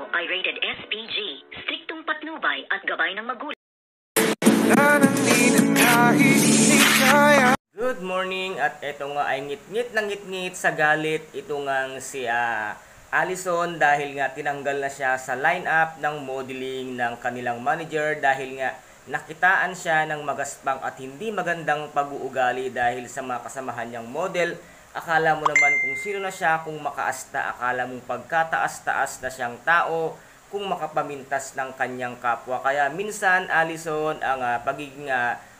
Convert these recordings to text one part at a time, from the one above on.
ay rated SPG, striktong patnubay at gabay ng magulang. Good morning, at ito nga ay ngit-ngit na ngit-ngit sa galit ito ngang si Allison dahil nga tinanggal na siya sa lineup ng modeling ng kanilang manager dahil nga nakitaan siya ng magaspang at hindi magandang pag-uugali dahil sa mga kasamahan niyang model. Akala mo naman kung sino na siya, kung makaasta, akala mong pagkataas-taas na siyang tao, kung makapamintas ng kanyang kapwa. Kaya minsan, Allison, ang pagiging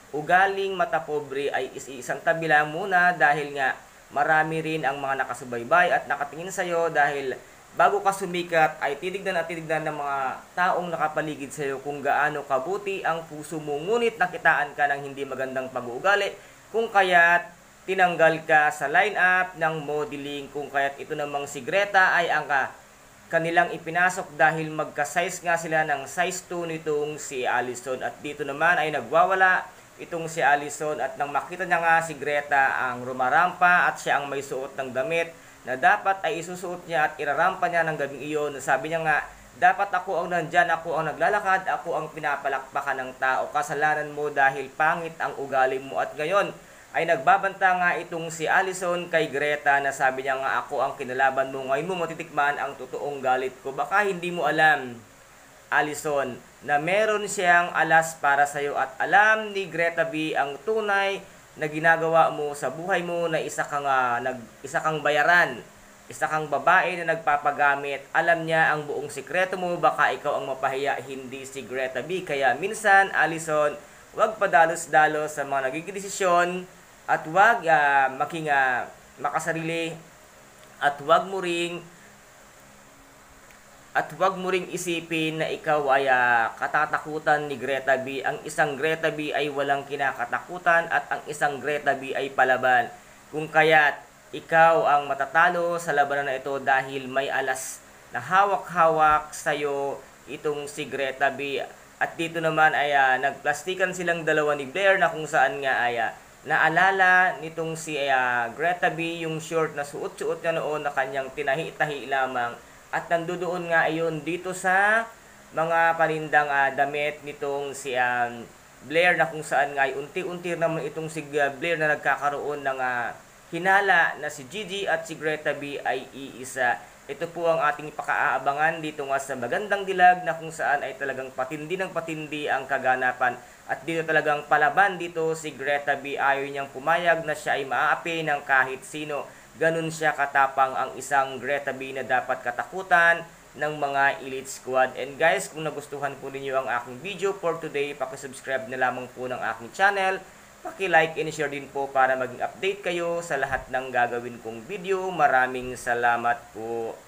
ugaling matapobre ay isang tabi lang muna dahil nga marami rin ang mga nakasubaybay at nakatingin sa'yo dahil bago ka sumikat ay titignan at titignan ng mga taong nakapaligid sa'yo kung gaano kabuti ang puso mo. Ngunit nakitaan ka ng hindi magandang pag-uugali kung kaya't tinanggal ka sa lineup ng modeling, kung kaya't ito namang si Greta ay ang kanilang ipinasok dahil magka-size nga sila ng size 2 nitong si Allison. At dito naman ay nagwawala itong si Allison at nang makita niya nga si Greta ang rumarampa at siya ang may suot ng damit na dapat ay isusuot niya at irarampa niya ng gabing iyon. Sabi niya nga, dapat ako ang nandyan, ako ang naglalakad, ako ang pinapalakpakan ng tao. Kasalanan mo dahil pangit ang ugali mo. At ngayon ay nagbabanta nga itong si Allison kay Greta na sabi niya nga, ako ang kinalaban mo, ngayon mo matitikman ang totoong galit ko. Baka hindi mo alam, Allison, na meron siyang alas para sa'yo at alam ni Greta B ang tunay na ginagawa mo sa buhay mo na isa kang bayaran, isa kang babae na nagpapagamit. Alam niya ang buong sikreto mo, baka ikaw ang mapahiya, hindi si Greta B. Kaya minsan, Allison, huwag padalos-dalos sa mga nagiging desisyon at huwag makasarili at huwag mo ring isipin na ikaw ay katatakutan ni Greta B. Ang isang Greta B ay walang kinakatakutan at ang isang Greta B ay palaban. Kung kaya't ikaw ang matatalo sa labanan na ito dahil may alas na hawak-hawak sa'yo itong si Greta B. At dito naman ay nagplastikan silang dalawa ni Blair na kung saan nga ay naalala nitong si Greta B yung short na suot-suot niya noon na kanyang tinahi-tahi lamang. At nandoon nga ayon dito sa mga panindang damit nitong si Blair na kung saan nga ay unti-unti naman itong si Blair na nagkakaroon ng hinala na si Gigi at si Greta B ay iisa. Ito po ang ating pakaaabangan dito nga sa Magandang Dilag na kung saan ay talagang patindi ng patindi ang kaganapan. At dito talagang palaban dito si Greta B. Ayaw niyang pumayag na siya ay maaapi ng kahit sino. Ganun siya katapang ang isang Greta B na dapat katakutan ng mga Elite Squad. And guys, kung nagustuhan po ninyo ang aking video for today, pakisubscribe na lamang po ng aking channel. Paki-like and share din po para maging update kayo sa lahat ng gagawin kong video. Maraming salamat po.